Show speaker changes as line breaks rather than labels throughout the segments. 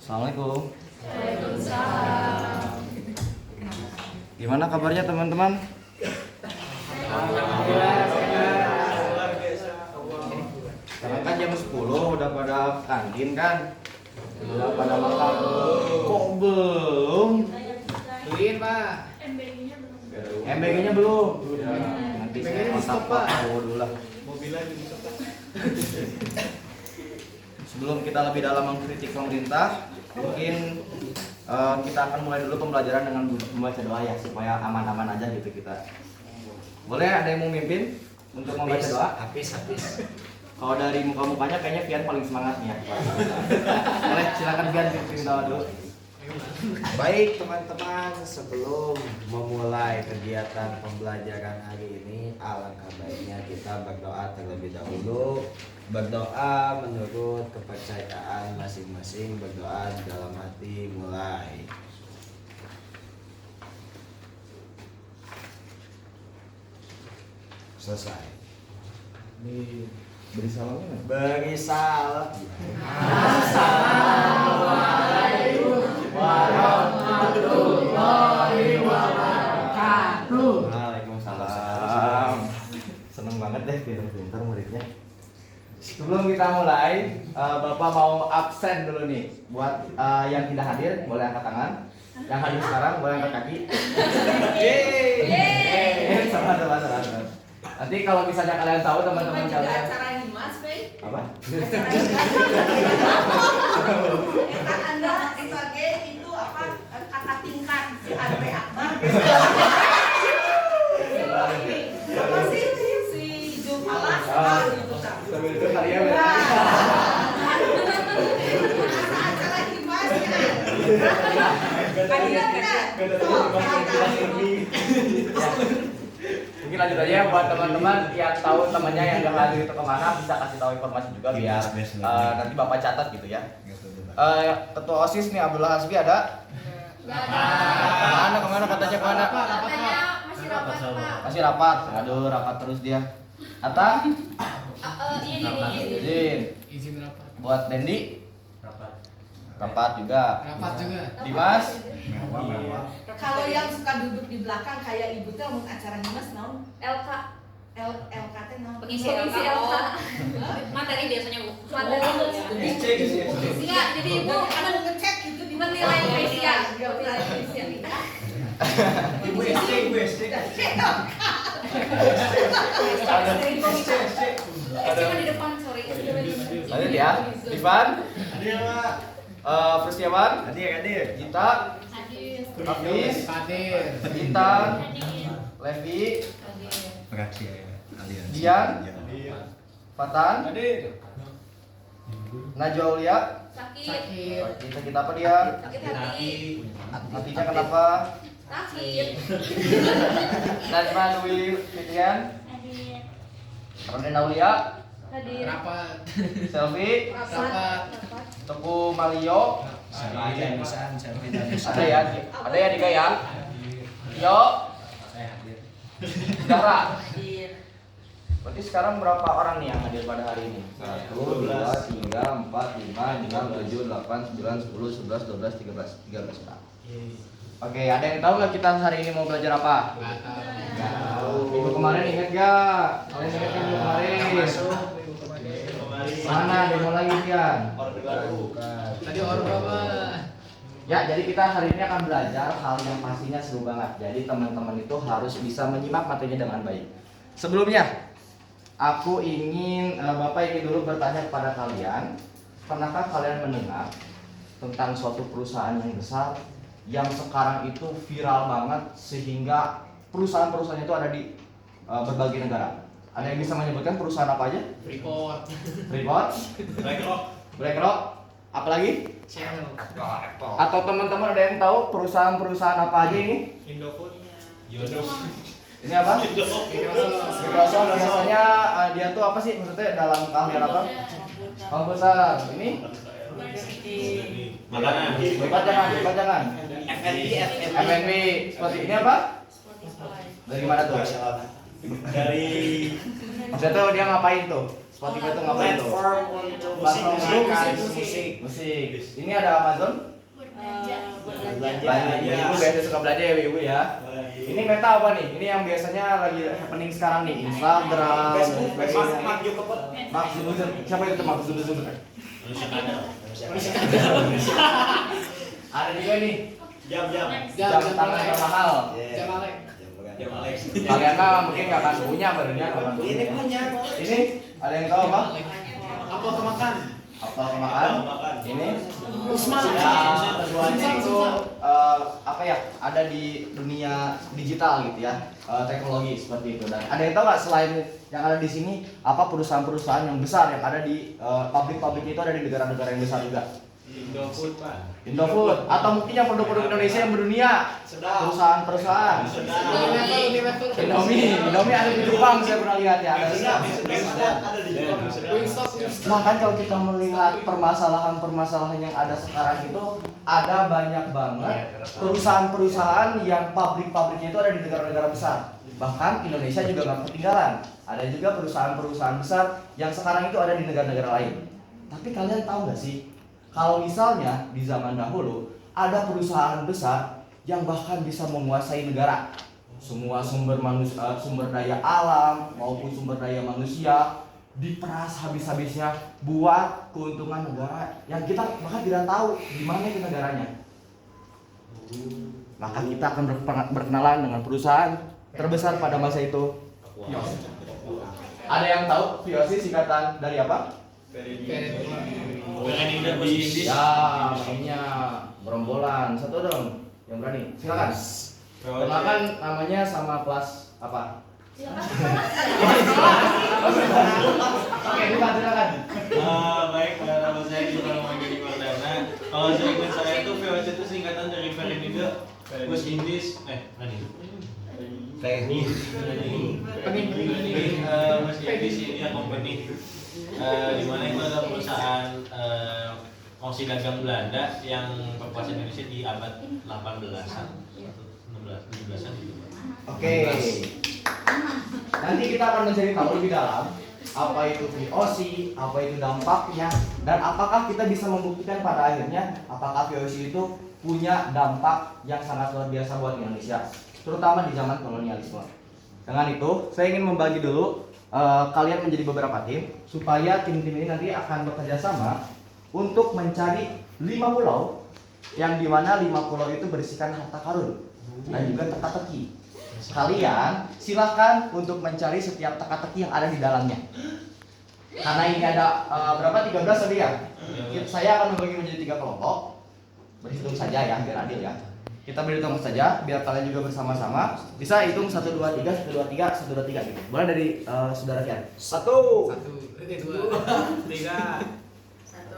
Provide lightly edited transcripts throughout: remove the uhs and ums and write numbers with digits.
Assalamualaikum.
Waalaikumsalam.
Gimana kabarnya teman-teman? Sekarang kan jam 10 udah pada kantin kan? Udah pada makan. Kok belum?
Tuin Pak.
MBG-nya belum. Nanti saya kontak Pak dulu lah.
Mobilnya di stop Pak.
Sebelum kita lebih dalam mengkritik pemerintah, mungkin kita akan mulai dulu pembelajaran dengan membaca doa ya, supaya aman-aman aja gitu kita. Boleh ada yang mau mimpin untuk membaca doa?
Habis.
Kalau dari muka-mukanya kayaknya Pian paling semangat nih ya. Boleh, silakan Pian pimpin doa dulu.
Baik teman-teman, sebelum memulai kegiatan pembelajaran hari ini, alangkah baiknya kita berdoa terlebih dahulu. Berdoa menurut kepercayaan masing-masing, berdoa di dalam hati, mulai. Selesai.
Beri salamnya.
Beri salam.
Warahmatullahi wabarakatuh.
Waalaikumsalam. Seneng banget deh pintar muridnya. Sebelum kita mulai, Bapak mau absen dulu nih. Buat yang tidak hadir boleh angkat tangan. Yang hadir sekarang boleh angkat kaki. Yeay. Sama. Nanti kalau misalnya kalian tahu teman-teman kalian
Acara Himas, Bey.
apa?
Kan Anda sebagai itu apa? Kakak tingkat si Andre Akbar. Apa sih si Jum Alas gitu kan.
Sambil itu kalian
Acara Himas ya.
Mungkin lanjut aja buat teman-teman yang tahu temannya yang gak hadir itu kemana, bisa kasih tahu informasi juga biar nanti Bapak catat gitu ya. Ketua OSIS nih Abdullah Hasbi ada? Kemana katanya kemana?
Katanya masih rapat, Pak.
Masih rapat. Aduh, rapat terus dia. Atta? Izin.
Izin rapat.
Buat Dendi? Rapat juga.
Rapat juga.
Dimas?
Kalau yang suka duduk di belakang kayak ibu teh mau acara Himas naon?
LK
LK teh naon?
pengisi LK materi biasanya Bu materi enggak jadi Ibu
Ada ngecek gitu di
menilai Indonesia menilai Indonesia
Ibu SD.
cuma di depan sorry
Lanjut ya. Ivan?
Hadir Pak.
Prisciawan?
Hadir.
Gita? Hafiz?
Hadir.
Intan? Levi?
Praksi aliansi.
Dian? Fatan?
Hadir.
Najwa Aulia?
sakit
Kita apa dia?
sakit hati
Hatinya kenapa?
sakit
Najma Dwi Fitian? Raden Aulia?
hadir
Rapat.
Selvi?
Rapat.
Teguh Malio?
Saya
Ada ya? Ada ya Dika ya? Yo? Zahra? Berarti sekarang berapa orang nih yang hadir pada hari ini? 1, 2, 3, 4, 5, 6, 7, 8, 9, 10, 11, 12, 13 orang. Oke, ada yang tahu nggak kita hari ini mau belajar apa?
Nggak tahu.
Nggak tahu. Minggu kemarin ingat nggak? Kalian ingat kan minggu kemarin? Mana demo lagi Pian?
Tadi orang berapa?
Ya, jadi kita hari ini akan belajar hal yang pastinya seru banget. Jadi teman-teman itu harus bisa menyimak materinya dengan baik. Sebelumnya, aku ingin Bapak ingin dulu bertanya kepada kalian, pernahkah kalian mendengar tentang suatu perusahaan yang besar yang sekarang itu viral banget sehingga perusahaan-perusahaan itu ada di berbagai negara? Ada yang bisa menyebutkan perusahaan apa aja?
Freeport.
Freeport, BlackRock, apalagi?
Shell.
Atau teman-teman ada yang tahu perusahaan-perusahaan apa aja ini?
Indofood.
Ini apa? Microsoft biasanya dia tuh apa sih maksudnya dalam keahlian apa? Komputer. Ini?
Makanan.
Hebat jangan. FNB. Seperti ini apa? Dari mana tuh?
Dari
Maksudnya tuh dia ngapain tuh? Spotify itu ngapain tuh?
Platform untuk
Platform
musik.
musik. Ini ada Amazon.
Belanja.
Ibu biasa suka belanja ya ibu ya. Ini meta apa nih? Ini yang biasanya lagi happening sekarang nih. Instagram,
Facebook,
Facebook.
Mark Zuckerberg.
Mark Zuckerberg. Siapa itu Mark Zuckerberg?
Manusia kadal.
Ada juga nih
Jam-jam.
jam tangan yang mahal.
Jam Alex.
Jam Alex.
Kalian mah mungkin nggak akan punya barunya.
Ini punya.
Ini ada yang tahu apa?
Apa kemakan?
Apa kemakan? Ini
Usman.
ya keduanya itu apa ya, ada di dunia digital gitu ya, teknologi seperti itu. Dan ada yang tahu nggak selain yang ada di sini apa perusahaan-perusahaan yang besar yang ada di pabrik-pabrik itu ada di negara-negara yang besar juga?
Indofood, Pak.
Indofood atau mungkin yang produk-produk Indonesia yang mendunia, perusahaan-perusahaan. Indomie ada di Jepang, saya pernah lihat ya. Ada Nah kan kalau kita melihat permasalahan-permasalahan yang ada sekarang itu ada banyak banget perusahaan-perusahaan yang pabrik-pabriknya itu ada di negara-negara besar. Bahkan Indonesia juga nggak ketinggalan. Ada juga perusahaan-perusahaan besar yang sekarang itu ada di negara-negara lain. Tapi kalian tahu nggak sih, kalau misalnya di zaman dahulu ada perusahaan besar yang bahkan bisa menguasai negara, semua sumber daya alam maupun sumber daya manusia diperas habis-habisnya buat keuntungan negara yang kita bahkan tidak tahu di mana itu negaranya. Maka kita akan berkenalan dengan perusahaan terbesar pada masa itu. Ada yang tahu VOC singkatan dari apa? Ya, mainnya gerombolan. Satu dong yang berani. Silakan. Kenalkan namanya sama kelas apa? Oke, silakan.
Baik, nama saya Gibran Manggiri Wardana. Kalau saya ingat saya itu VOC itu singkatan dari Verindo West Indies,
Teknik.
West Indies India Company. Di mana itu adalah perusahaan kongsi dagang Belanda yang berkuasa Indonesia di abad 18-an, 17-an gitu.
Oke. Nanti kita akan mencari tahu lebih dalam apa itu VOC, apa itu dampaknya, dan apakah kita bisa membuktikan pada akhirnya apakah VOC itu punya dampak yang sangat luar biasa buat Indonesia, terutama di zaman kolonialisme. Dengan itu, saya ingin membagi dulu kalian menjadi beberapa tim supaya tim-tim ini nanti akan bekerja sama untuk mencari 5 pulau yang dimana 5 pulau itu berisikan harta karun dan juga teka-teki. Kalian silahkan untuk mencari setiap teka-teki yang ada di dalamnya. Karena ini ada berapa? 13 tadi ya. Saya akan membagi menjadi 3 kelompok. Berhitung saja ya biar adil ya. Kita berhitung saja biar kalian juga bersama-sama bisa hitung 1 2 3 1 2 3 1 2 3 gitu. Boleh dari saudara Kian.
1 2 3 1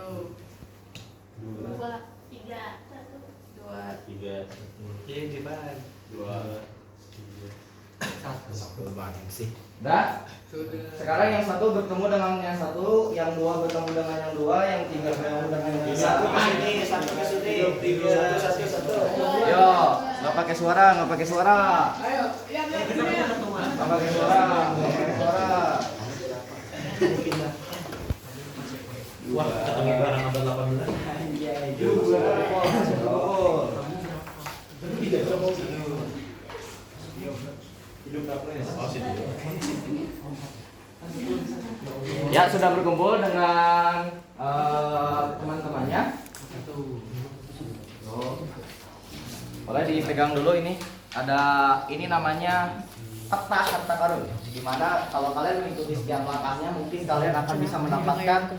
2 3
3
Iya, Jiban.
2
Dah. Sekarang yang satu bertemu dengan yang satu, yang dua bertemu dengan yang dua, yang tiga bertemu dengan yang tiga.
Satu ke sini. Satu.
Yo, nggak pakai suara.
Ayo,
Nggak pakai suara.
Wah, ketemu barang abad 18.
Ya, sudah berkumpul dengan teman-temannya. Boleh dipegang dulu ini. Ada ini namanya peta harta karun. Dimana kalau kalian mengikuti setiap langkahnya, mungkin kalian akan bisa mendapatkan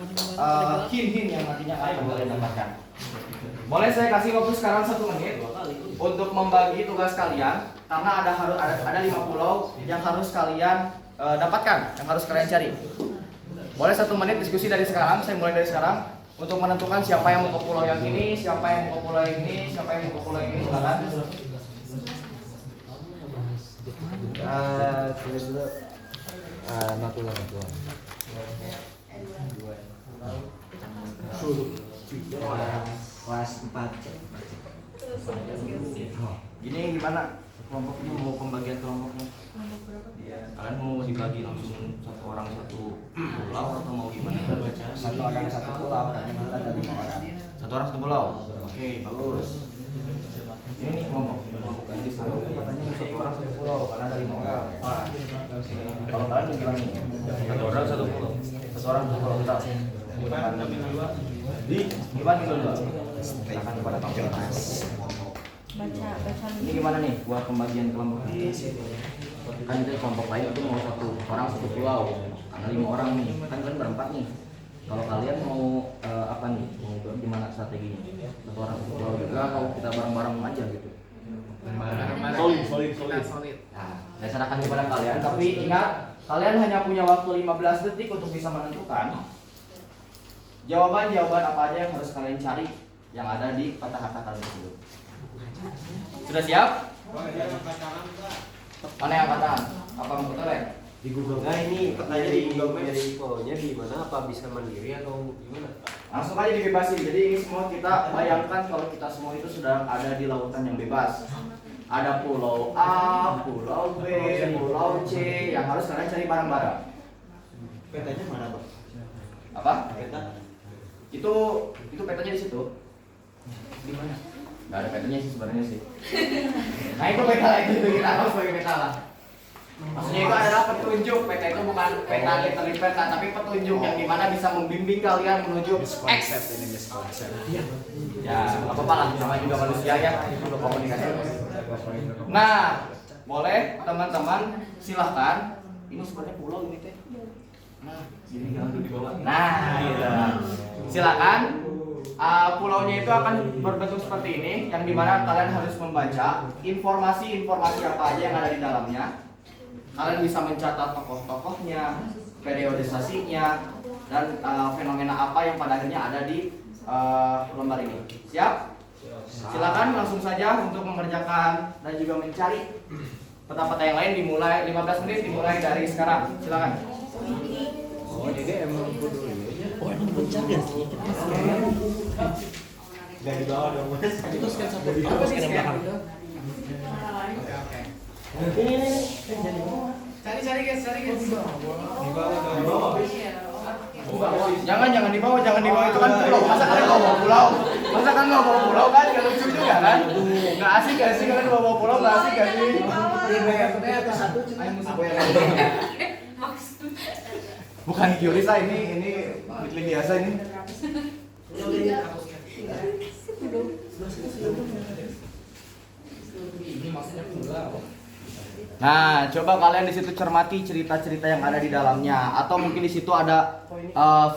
hint-hint yang nantinya kalian boleh dapatkan. Boleh saya kasih waktu sekarang 1 menit untuk membagi tugas kalian, karena ada 5 pulau yang harus kalian dapatkan, yang harus kalian cari. Boleh 1 menit diskusi dari sekarang, saya mulai dari sekarang untuk menentukan siapa yang mau ke pulau yang ini, siapa yang mau ke pulau yang ini, siapa yang mau ke pulau yang ini, silakan. Tulis dulu. Natural.
Kelas 4.
Gini gimana kelompoknya, mau pembagian kelompoknya? Kalian mau dibagi langsung satu orang satu pulau atau mau gimana?
Satu orang satu pulau, tadi malah ada 5 orang.
Satu orang satu pulau. Oke, bagus. Ini nih ngomong di sana katanya satu orang satu pulau karena ada 5 orang. Kalau kalian mau gimana nih? Satu orang satu pulau. Satu orang satu pulau kita. Gimana dulu? Silakan kepada Pak Jonas.
Baca
Ini gimana nih buat pembagian kelompok? Kan itu kelompok lain itu mau satu orang satu pulau karena 5 orang nih kan kalian berempat nih. Kalau kalian mau apa nih, mau gimana strateginya? Satu orang satu pulau juga atau kita bareng-bareng aja gitu?
Solid.
Nah, saya serahkan kepada kalian, tapi ingat kalian hanya punya waktu 15 detik untuk bisa menentukan jawaban-jawaban apa aja yang harus kalian cari yang ada di kata-kata kalian tersebut. Sudah siap? Mana yang angkat tangan? Apa mau telek?
Di Google. Nah ini pertanyaan di Google Maps. Jadi infonya di mana? Apa bisa mandiri atau gimana?
Langsung aja dibebasin. Jadi ini semua kita bayangkan kalau kita semua itu sudah ada di lautan yang bebas. Ada pulau A, pulau B, pulau C yang harus kalian cari bareng-bareng.
Petanya mana, Pak?
Apa?
Peta.
Itu petanya di situ. Di mana? Nggak ada petanya sih sebenarnya sih. Nah itu peta lah itu kita harus sebagai peta lah. Maksudnya itu adalah petunjuk. Peta itu bukan peta literally peta, tapi petunjuk yang dimana bisa membimbing kalian menuju X. Ya, nggak apa-apa lah, namanya juga manusia ya, itu komunikasi. Nah, boleh teman-teman silahkan. Ini sebenarnya pulau ini teh. Nah, jadi jangan dulu di bawah. Nah, gitu. Silakan. Pulaunya itu akan berbentuk seperti ini, yang dimana kalian harus membaca informasi-informasi apa aja yang ada di dalamnya. Kalian bisa mencatat tokoh-tokohnya, periodisasinya, dan fenomena apa yang pada akhirnya ada di lembar ini. Siap? Silakan langsung saja untuk mengerjakan dan juga mencari peta-peta yang lain. Dimulai 15 menit dimulai dari sekarang. Silakan.
Oh jadi emang kudu
Dari bawah dong, Mas.
itu scan satu. Apa scan belakang?
Cari guys.
Di bawah.
Jangan di bawah itu kan pulau. Masa kalian bawa pulau? Masa kan nggak bawa pulau kan? Gak lucu juga kan? Nggak asik gak sih kalian bawa pulau? Nggak asik gak sih? Bukan Kyurisa ini Bitling biasa ini. Nah, coba kalian di situ cermati cerita-cerita yang ada di dalamnya, atau mungkin di situ ada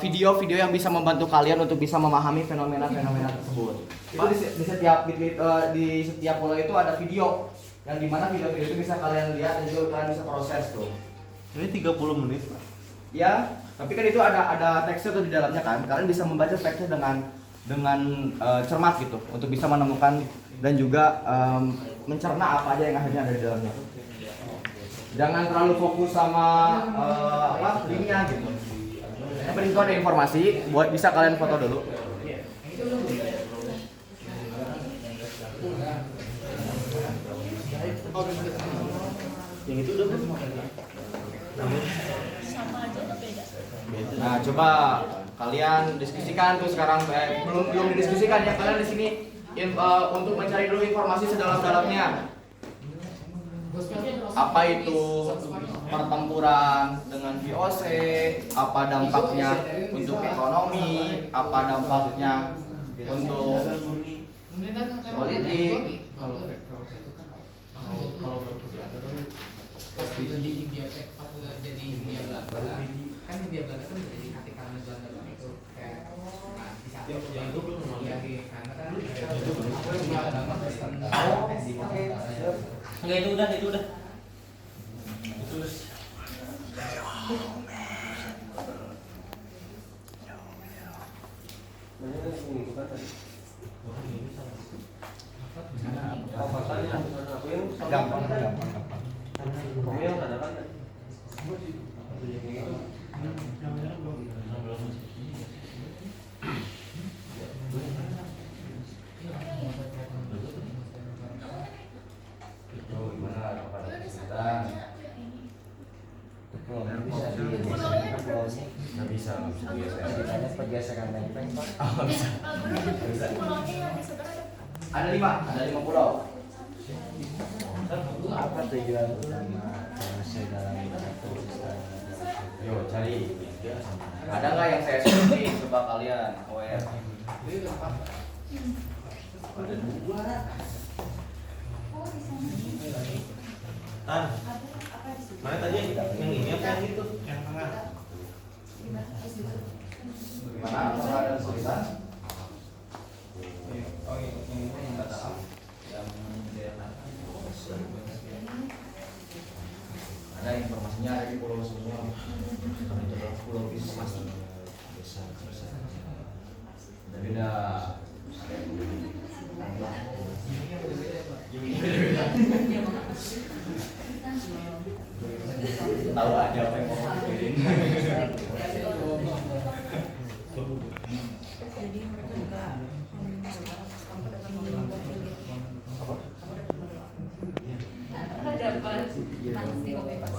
video-video yang bisa membantu kalian untuk bisa memahami fenomena-fenomena tersebut. Itu di setiap pulau itu ada video, yang dimana video-video itu bisa kalian lihat dan juga kalian bisa proses tuh.
Ini 30 menit, Pak.
Ya, tapi kan itu ada teksnya tuh di dalamnya kan. Kalian bisa membaca teksnya dengan cermat gitu, untuk bisa menemukan dan juga mencerna apa aja yang akhirnya ada di dalamnya. Jangan terlalu fokus sama linknya gitu. Yang penting itu ada informasi, buat bisa kalian foto dulu.
Yang itu udah
Nah, coba kalian diskusikan tuh sekarang. Belum didiskusikan ya, kalian di sini untuk mencari dulu informasi sedalam-dalamnya. Apa itu pertempuran dengan VOC, apa dampaknya untuk ekonomi, apa dampaknya untuk politik.
Enggak, itu udah.
Gampang.
bisa digeser.
Ceritanya pergeseran lempeng Pak.
Oh, bisa. Bisa.
Pulaunya yang di seberang
Ada 5 pulau.
Apa tujuan utama saya dalam ekosistem?
Yo, cari. Ada nggak yang saya sebutin? Coba kalian aware. Ada 2.
Tan, mana tadi yang ini apa yang itu? Yang tengah.
Gimana? Apakah ada kesulitan? Oh, ini yang kata apa? Yang ada informasinya ada di Pulau Sunyo. Kalau itu adalah pulau bisnis. Beda. Tahu aja apa yang mau dikirim.
dapat nasi bebas.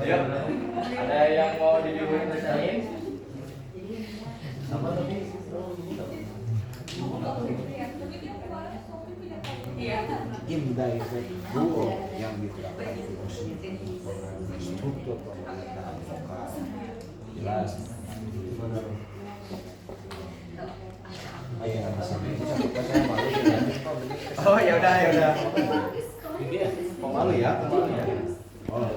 Ayo, ada yang mau ditanyain? Sama tadi.
Game dari Google yang diterapkan fungsi struktur pemerintahan lokal jelas. Ayo
Oh ya udah. Pemalu ya.
Oh,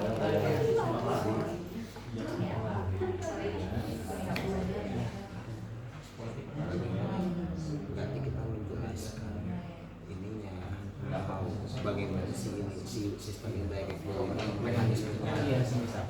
berarti kita menjelaskan ininya bagaimana si sistem indirect flow mekanismenya.
Iya sih bisa.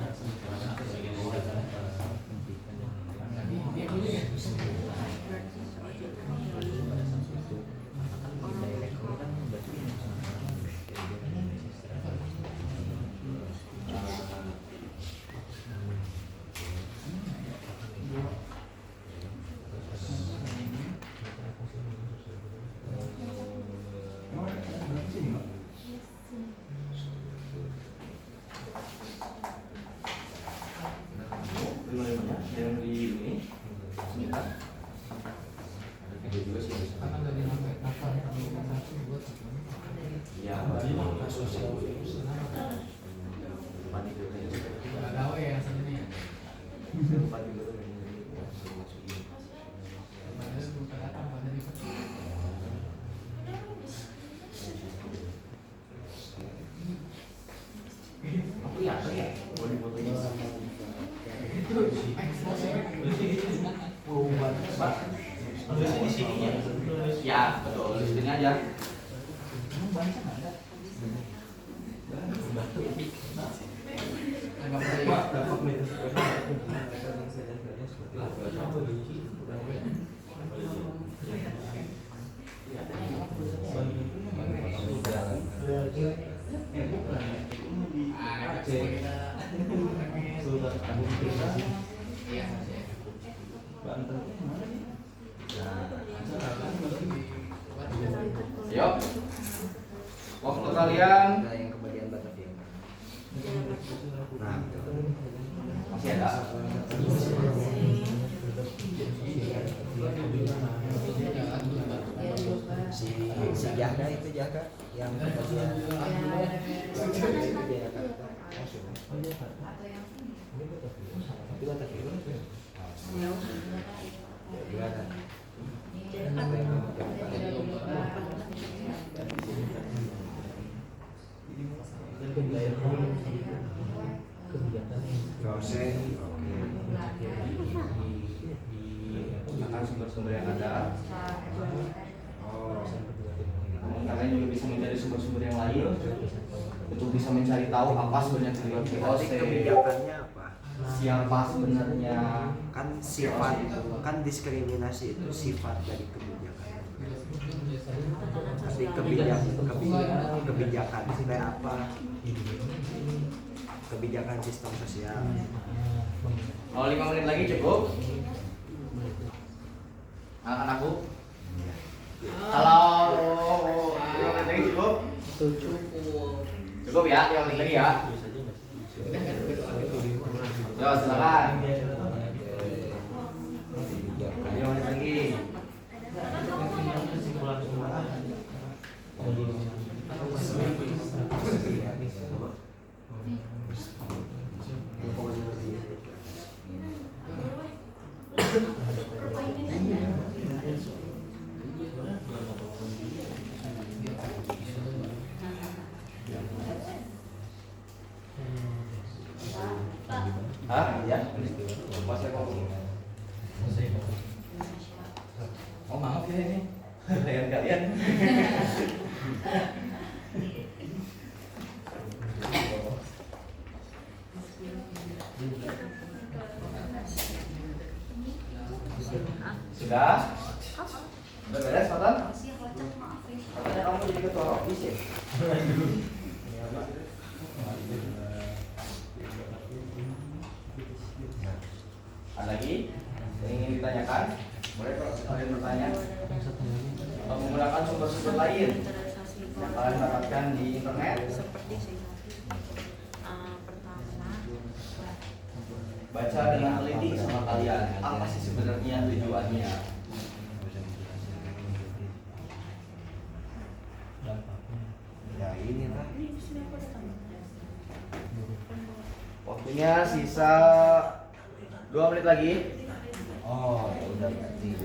Yang di ini sebentar. Ada juga sih. Ya, aku yakin ya, boleh fotonya sama.
Tulisnya di sininya.
Ya, betul. Listing aja. Yuk. Waktu kalian
Ada yang kebagian Batavia. Nah,
masih ada.
si Jaga itu Jaga yang kebagian di Jakarta. Itu Batavia. Gimana? Proses,
Gunakan sumber-sumber yang ada.
oh,
Kalian juga bisa mencari sumber-sumber yang lain untuk bisa mencari tahu apa sebenarnya tujuan
berarti
VOC.
kebijakannya apa?
Siapa sebenarnya?
Kan sifat, kan diskriminasi itu sifat dari kebijakan.
Nanti kebijakan kayak apa? Kebijakan sistem sosial.
Mau 5 menit lagi cukup? Anak-anakku? Kalau 5 menit lagi cukup? Cukup ya, 5 menit lagi ya. Yo, silakan. 5 menit lagi. Hah? Ya? Masih ngomong. Oh maaf ya ini. Dengan kalian. Sudah? Udah beres, Fatan? Katanya kamu jadi ketua office ya? Ada lagi yang ingin ditanyakan? Boleh kalau kalian bertanya atau menggunakan sumber-sumber lain yang kalian dapatkan di internet. Baca dengan teliti sama kalian apa sih sebenarnya tujuannya. Ya ini lah. Waktunya sisa 2 menit lagi. Oh, ya udah berarti.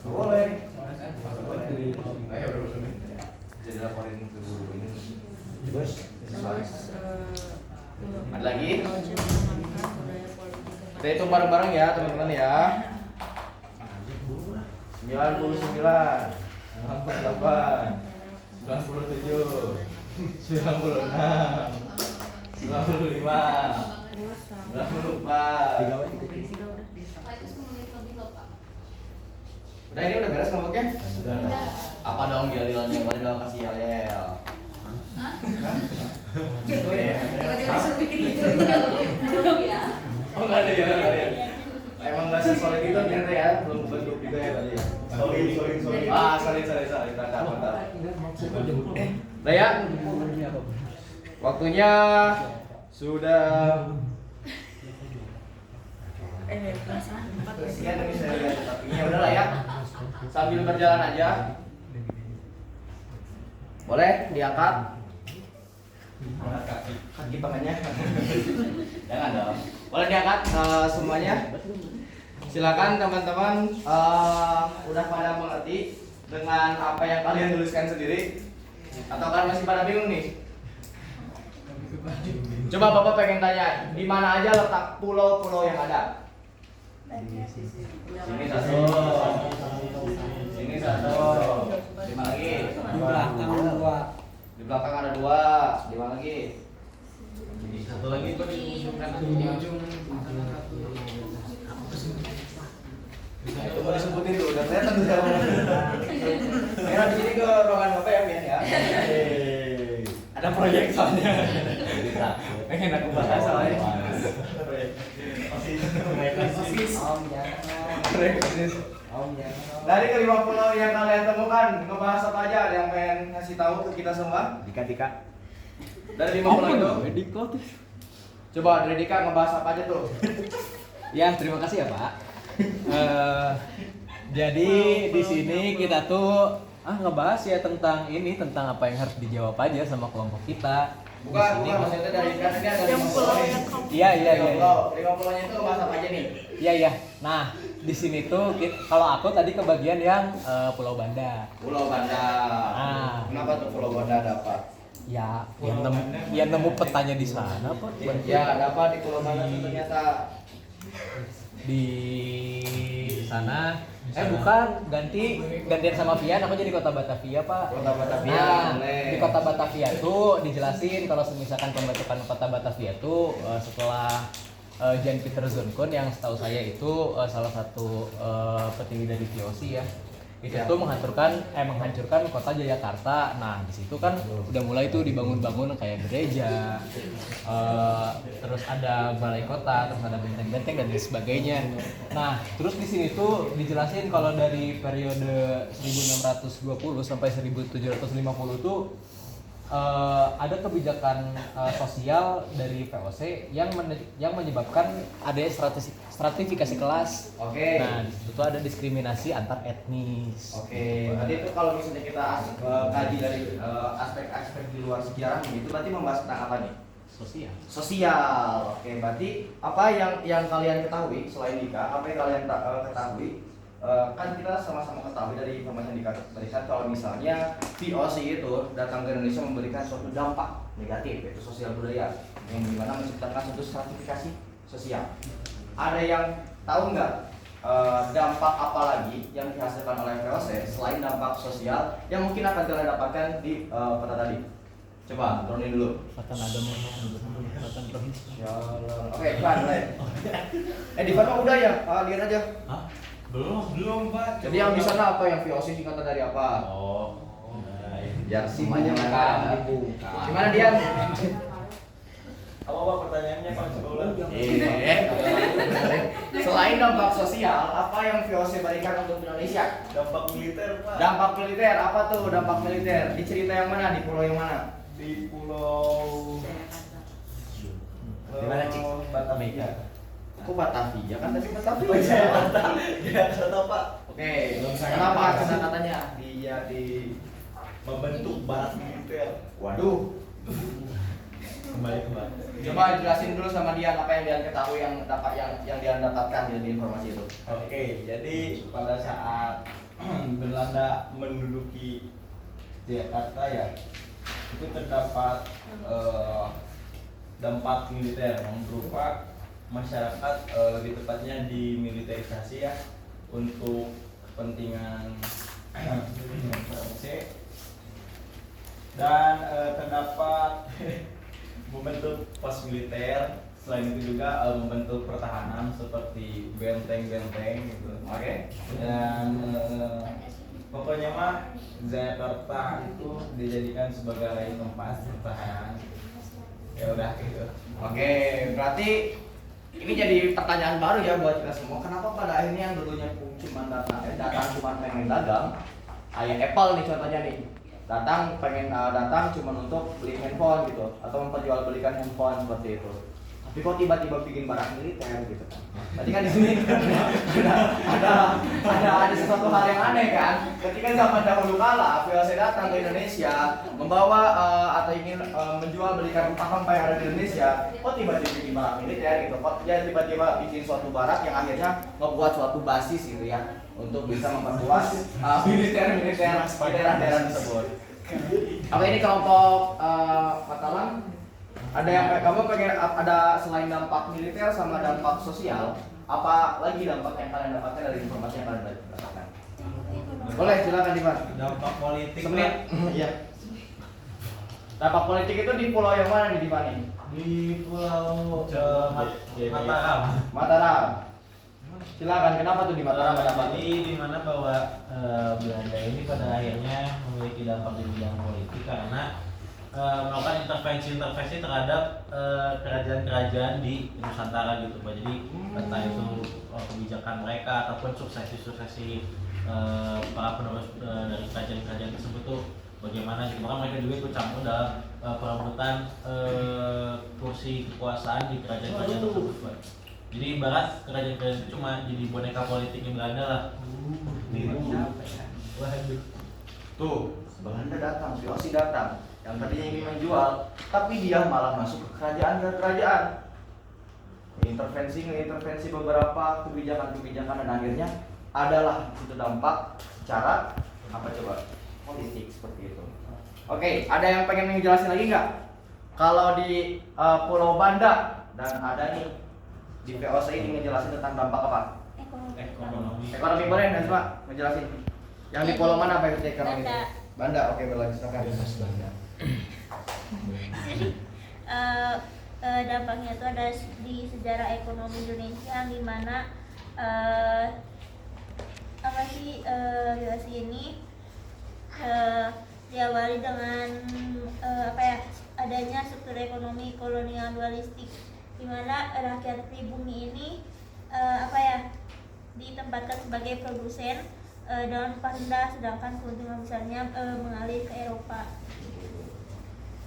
Boleh. Jadi laporin ke ini. Bos, ada lagi? Kita hitung bareng-bareng ya teman-teman ya. 99, 98, 97, 96, 95, 94. Udah ini udah beres kelompoknya? Udah. Apa dong giliran yang boleh dong kasih yel-yel? Gitu ya. Oh nggak ada ya, nggak ada ya. Emang nggak sesolid itu ternyata ya, belum bentuk juga ya tadi. Solid. Ah, solid. Mantap. Udah ya. Waktunya sudah. Kasihan ini saya lihat tapinya udah lah ya. Sambil berjalan aja. Boleh diangkat? Angkat kaki tangannya. Jangan dong. Boleh diangkat semuanya. Silakan teman-teman udah pada mengerti dengan apa yang kalian tuliskan sendiri atau kan masih pada bingung nih? Coba Bapak pengen tanya, di mana aja letak pulau-pulau yang ada? Sini satu. Sini satu. Di mana lagi?
Di belakang ada 2.
Di belakang ada 2. Di mana lagi?
Satu lagi kok di ujung kanan di ujung
Nah, itu mau disebutin tuh, udah kelihatan tuh saya ngomong. Saya di sini ke ruangan Bapak ya, Mian ya. Ada proyek soalnya. Pengen aku bahas soalnya. Dari kelima pulau yang kalian temukan, ngebahas apa aja? Ada yang pengen ngasih tahu ke kita semua?
Dika.
Dari 5 pulau itu. Coba dari Dika ngebahas apa aja tuh?
Ya, terima kasih ya, Pak. Jadi di sini kita tuh ngebahas ya tentang apa yang harus dijawab aja sama kelompok kita.
Bukan, maksudnya dari Dika ini ada 5 pulau.
Iya.
5 pulaunya itu ngebahas apa aja nih?
Iya. Nah, di sini tuh kalau aku tadi kebagian yang Pulau Banda.
Pulau Banda.
Ah.
Kenapa tuh Pulau Banda dapat?
Ya, yang nemu petanya di sana Pak.
Ya, ada apa di Pulau mana tuh ternyata?
Di sana. Bukan, gantian sama Vian, aku jadi Kota Batavia Pak.
Kota Batavia,
Nah,
boleh.
di Kota Batavia tuh dijelasin kalau misalkan pembentukan Kota Batavia tuh setelah Jan Pieter Zonkun yang setahu saya itu salah satu petinggi dari VOC ya. Itu
Ya.
tuh menghancurkan kota Jayakarta. Nah di situ kan udah mulai tuh dibangun-bangun kayak gereja, terus ada balai kota, terus ada benteng-benteng dan lain sebagainya. Nah terus di sini tuh dijelasin kalau dari periode 1620 sampai 1750 tuh ada kebijakan sosial dari VOC yang menyebabkan adanya stratifikasi kelas.
Oke.
Nah, di situ tuh ada diskriminasi antar etnis.
Oke, berarti itu kalau misalnya kita kaji dari aspek-aspek di luar sejarah itu berarti membahas tentang apa nih?
Sosial.
Sosial. Oke, berarti apa yang kalian ketahui selain Dika, apa yang kalian ketahui? Kan kita sama-sama ketahui dari informasi yang diberikan kalau misalnya VOC itu datang ke Indonesia memberikan suatu dampak negatif yaitu sosial budaya yang dimana menciptakan suatu stratifikasi sosial. Ada yang tahu nggak dampak apa lagi yang dihasilkan oleh VOC selain dampak sosial yang mungkin akan kalian dapatkan di kota tadi? Coba turunin dulu.
Kata ada kata provinsi.
Oke, Ivan, mulai. Divan mah udah ya, lihat aja.
Hah? Belum Pak.
Jadi yang di sana apa yang VOC singkatan dari apa?
Oh. Nah,
Biar
Semuanya
lengkap.
dibuka.
Gimana dia?
apa pertanyaannya Pak? Coba.
Selain dampak sosial, apa yang VOC berikan untuk Indonesia?
Dampak militer Pak.
Dampak militer, apa tuh dampak militer? Di cerita yang mana? Di pulau yang mana?
Di Pulau
Di mana, Cik?
Batavia.
Aku Batavia kan tadi Batavia.
Ya, kata Pak.
Oke, kenapa kata-katanya?
Dia di membentuk barat militer.
Waduh.
Kembali ke Barat.
Coba jelasin dulu sama Dian apa yang Dian ketahui yang Dian dapatkan dari informasi itu.
Oke, jadi pada saat Belanda menduduki Jakarta ya, itu terdapat dampak militer yang berupa masyarakat lebih tepatnya dimiliterisasi ya untuk kepentingan VOC dan terdapat membentuk pos militer. Selain itu juga membentuk pertahanan seperti benteng-benteng gitu.
Oke.
Dan pokoknya mah Jakarta itu dijadikan sebagai tempat pertahanan. Ya udah gitu.
Oke, berarti ini jadi pertanyaan baru ya buat kita semua. Kenapa pada akhirnya yang dulunya cuma datang cuma pengen dagang, kayak Apple nih contohnya nih, datang cuma untuk beli handphone gitu, atau memperjualbelikan handphone seperti itu. Tapi kok tiba-tiba bikin barang militer gitu kan? Tadi kan di sini ada sesuatu hal yang aneh kan? Ketika zaman dahulu kala VOC datang ke Indonesia membawa atau ingin menjual belikan rempah-rempah yang ada di Indonesia, kok tiba-tiba bikin barang militer gitu? Kok dia tiba-tiba bikin suatu barat yang akhirnya membuat suatu basis gitu ya untuk bisa memperluas militer di daerah-daerah tersebut. Apa ini kelompok Mataram? Ada yang kamu pengen ada selain dampak militer sama dampak sosial, apa lagi dampak yang kalian dapatkan dari informasi yang kalian dapatkan? Boleh, silakan Dimas.
Dampak politik
Semenit. Iya. Dampak politik itu di pulau yang mana nih Dimas nih?
di Pulau Mataram.
Mataram. Silakan, kenapa tuh di Mataram ada apa?
Jadi di mana bahwa Belanda ini pada akhirnya memiliki dampak di bidang politik karena melakukan intervensi terhadap kerajaan-kerajaan di Nusantara gitu Pak. Jadi entah itu kebijakan mereka ataupun suksesi para penerus dari kerajaan-kerajaan tersebut tuh bagaimana gitu. Maka mereka juga ikut campur dalam perebutan kursi kekuasaan di kerajaan-kerajaan tersebut Pak. Jadi ibarat kerajaan-kerajaan itu cuma jadi boneka politiknya Belanda lah. Waduh.
Tuh, Belanda datang, VOC datang. Yang tadinya ingin menjual, tapi dia malah masuk ke kerajaan. Intervensi beberapa kebijakan dan akhirnya adalah itu dampak secara apa coba politik seperti itu. Oke, ada yang pengen ngejelasin lagi nggak? Kalau di Pulau Banda dan ada nih di VOC ini ngejelasin tentang dampak apa? Ekonomi boleh Nazma ngejelasin. Yang di pulau mana apa itu ekonomi?
Banda.
Banda, oke berlanjut silakan.
Jadi dampaknya itu ada di sejarah ekonomi Indonesia yang dimana situasi ini diawali dengan adanya struktur ekonomi kolonial dualistik di mana rakyat pribumi ini ditempatkan sebagai produsen dengan upah rendah, sedangkan keuntungan besarnya mengalir ke Eropa.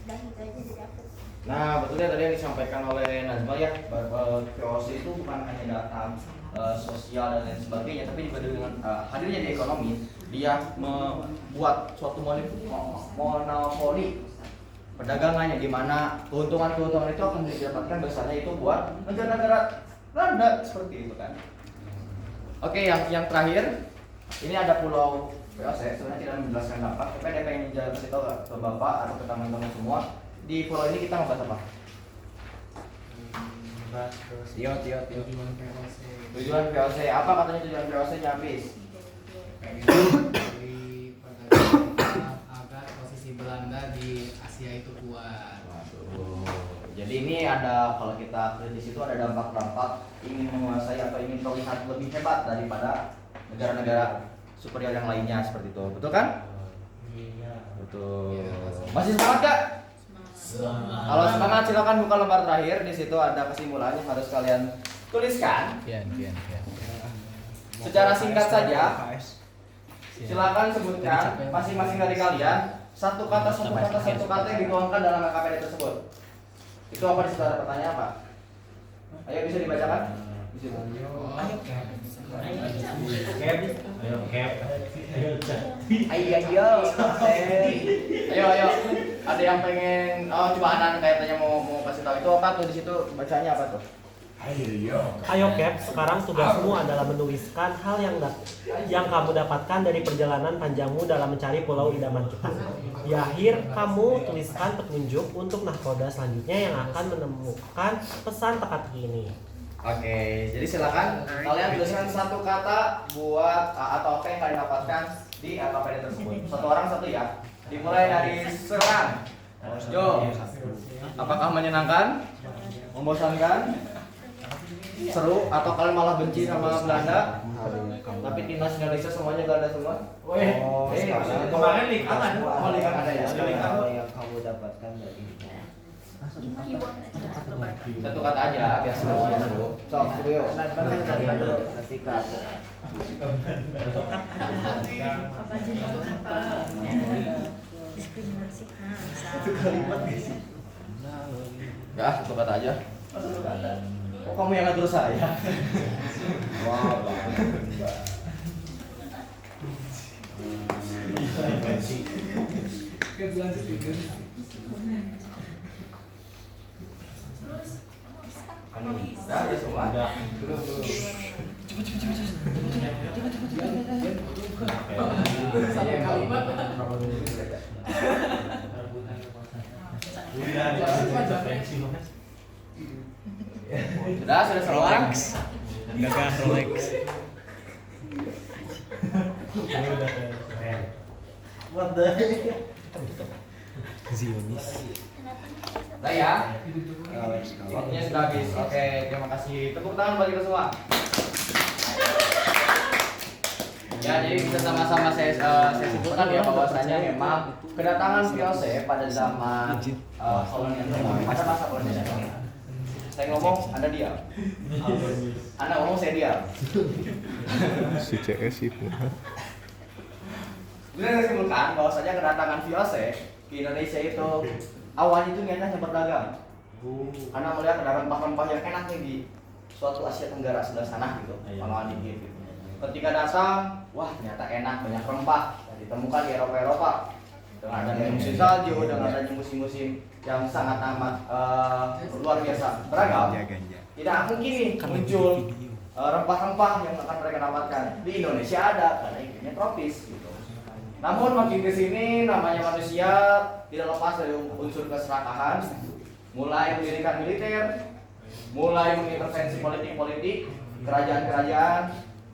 Dan itu aja dari aku.
Nah, betulnya tadi yang disampaikan oleh Nazma ya, bahwa VOC itu bukan hanya data sosial dan lain sebagainya, tapi juga dengan hadirnya di ekonomi, dia membuat suatu monopoli perdagangannya, di mana keuntungan-keuntungan itu akan didapatkan besarnya itu buat negara-negara Belanda seperti itu kan. Oke, yang terakhir ini ada pulau VOC, sebenarnya tidak menjelaskan dampak, tapi ada pengen kasih tahu ke Bapak atau ke teman-teman semua. Di pulau ini kita ngebahas apa? Tujuan VOC. Apa katanya tujuan VOC nyapis?
Agar posisi Belanda di Asia itu kuat.
Jadi ini ada, kalau kita kritis itu ada dampak-dampak ingin menguasai atau ingin terlihat lebih hebat daripada negara-negara superior yang lainnya seperti itu. Betul kan? Betul. Masih semangat gak? Kalau semangat silakan buka lembar terakhir. Di situ ada kesimpulan yang harus kalian tuliskan. Secara singkat saja. Silakan sebutkan masing-masing dari kalian satu kata yang dituangkan dalam KKPD tersebut. Itu apa di situ ada pertanyaan apa? Ayo bisa dibacakan? Ayo. Ada yang pengen coba Anan kayaknya mau kasih tahu itu apa tuh di situ bacanya apa tuh?
Ayo Cap, sekarang tugasmu adalah menuliskan hal yang kamu dapatkan dari perjalanan panjangmu dalam mencari pulau idaman kita. Di akhir, kamu tuliskan petunjuk untuk nahkoda selanjutnya yang akan menemukan pesan teka-teki ini.
Oke, jadi silakan kalian tuliskan satu kata buat atau apa yang kalian dapatkan di KKPD tersebut. Satu orang satu ya. Dimulai dari Serang. Jo, apakah menyenangkan? Membosankan? Seru atau kalian malah benci sama Belanda? Tapi timnas Indonesia semuanya Belanda semua?
Kemarin likangan.
Oh, likangan ada ya.
Yang kamu dapatkan dari
Satu kata aja biar seru. Sok, Suryo. Ya, satu kata aja. Oh, kamu yang ngatur saya. Wow, Udah, ya semua. Belum. Sudah semua.
Gagah Rolex.
What the?
Zionis.
Udah ya. Waktunya sudah habis. Oke, terima kasih. Tepuk tangan bagi kita semua. Ya, jadi kita sama-sama saya simpulkan ya bahwasanya memang kedatangan VOC pada zaman kolonial pada masa kolonial. Saya ngomong, Anda diam. Anda ngomong, saya diam.
Si CS itu.
Kemudian saya simpulkan bahwasanya kedatangan VOC ke Indonesia itu awalnya itu niatnya hanya berdagang. Karena melihat ada rempah-rempah yang enak nih di suatu Asia Tenggara sebelah sana gitu, pengalaman dikit gitu. Ketika datang, wah ternyata enak, banyak rempah yang ditemukan di Eropa. Dengan adanya musim salju, dengan adanya musim-musim yang sangat amat luar biasa beragam, tidak mungkin nih muncul rempah-rempah yang akan mereka dapatkan di Indonesia ada karena iklimnya tropis gitu. Namun makin ke sini namanya manusia tidak lepas dari unsur keserakahan, mulai mendirikan militer, mulai mengintervensi politik-politik, kerajaan-kerajaan,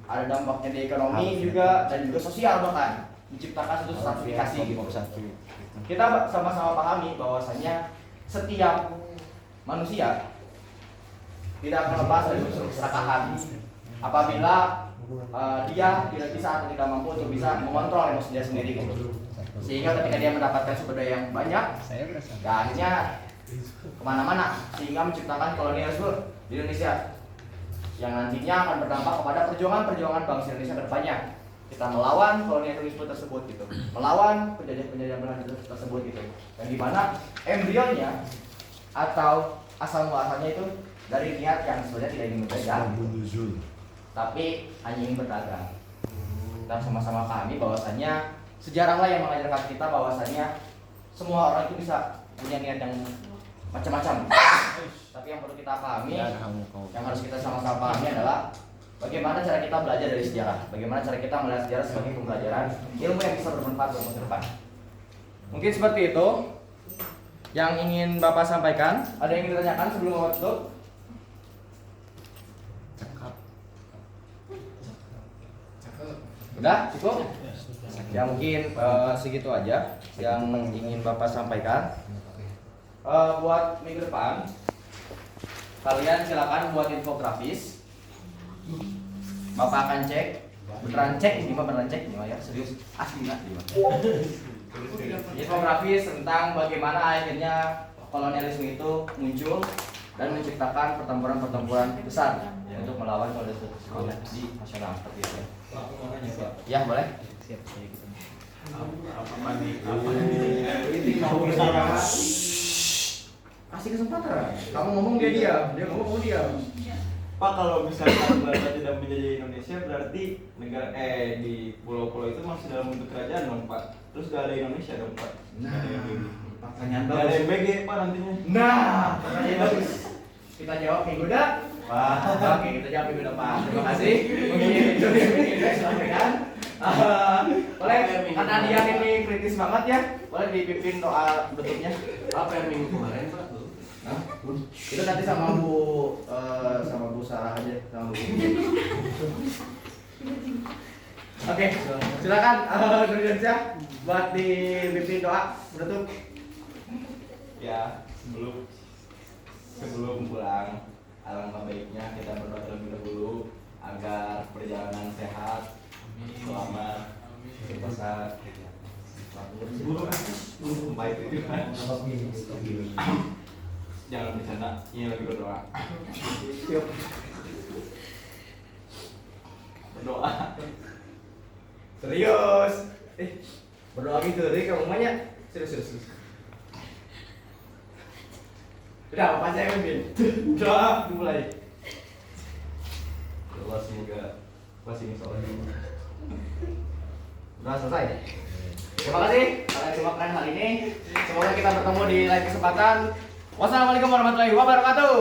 ada dampaknya di ekonomi juga dan juga sosial, bahkan menciptakan suatu stratifikasi gitu. Kita sama-sama pahami bahwasanya setiap manusia tidak akan lepas dari unsur keserakahan apabila dia tidak bisa atau tidak mampu untuk bisa mengontrol emosi dia sendiri gitu. Sehingga ketika dia mendapatkan sumber daya yang banyak, akhirnya kemana-mana sehingga menciptakan kolonialisme di Indonesia yang nantinya akan berdampak kepada perjuangan bangsa Indonesia ke depannya. Kita melawan kolonialisme tersebut gitu, melawan penjajahan Belanda tersebut gitu. Yang dimana embrionya atau asal muasalnya itu dari niat yang sebenarnya tidak ingin menjajah, tapi hanya ingin berdagang. Kita sama-sama pahami bahwasanya sejarahlah yang mengajarkan kita bahwasanya semua orang itu bisa punya niat yang macam-macam. Tapi yang perlu kita pahami, yang harus kita sama-sama pahami adalah bagaimana cara kita belajar dari sejarah, bagaimana cara kita melihat sejarah sebagai pembelajaran ilmu yang bisa bermanfaat untuk masa depan. Mungkin seperti itu yang ingin Bapak sampaikan. Ada yang ingin ditanyakan sebelum Bapak tutup? Udah cukup? Ya mungkin segitu aja yang ingin Bapak sampaikan. Buat minggu depan kalian silakan buat infografis. Bapak akan cek, beneran cek ini mah ya, serius asli nggak infografis tentang bagaimana akhirnya kolonialisme itu muncul dan menciptakan pertempuran besar untuk melawan kolonialisme di nasional seperti itu. Ya boleh. Siap. Kasih kesempatan. Kamu ngomong dia ngomong diam.
Pak, kalau misalkan Belanda tidak menjajah Indonesia berarti negara di pulau-pulau itu masih dalam bentuk kerajaan dong Pak. Terus gak ada Indonesia dong Pak.
Pertanyaan bagus.
Gak ada MBG Pak nantinya.
Nah, pertanyaan bagus. Kita jawab minggu depan. Wah, oke kita jawab minggu depan. Terima kasih. Mungkin itu yang ingin saya sampaikan. Boleh, karena dia ini kritis banget ya, boleh dipimpin doa bentuknya.
Apa yang minggu kemarin Pak?
Hah? Itu nanti sama Bu Sarah aja, sama Bu. Oke, silakan Indonesia buat dipimpin doa penutup.
Ya, sebelum pulang, alangkah baiknya kita berdoa terlebih dahulu agar perjalanan sehat, selamat, berpuasa, baik itu. Jangan bercanda, ini lagi berdoa. Berdoa.
Serius. Berdoa gitu deh kamu banyak. Serius. Udah, apa saya pimpin? Doa dimulai.
Allah semoga pas ini soalnya.
Udah selesai. Terima kasih kalian semua keren hari ini. Semoga kita bertemu di lain kesempatan. Wassalamualaikum warahmatullahi wabarakatuh.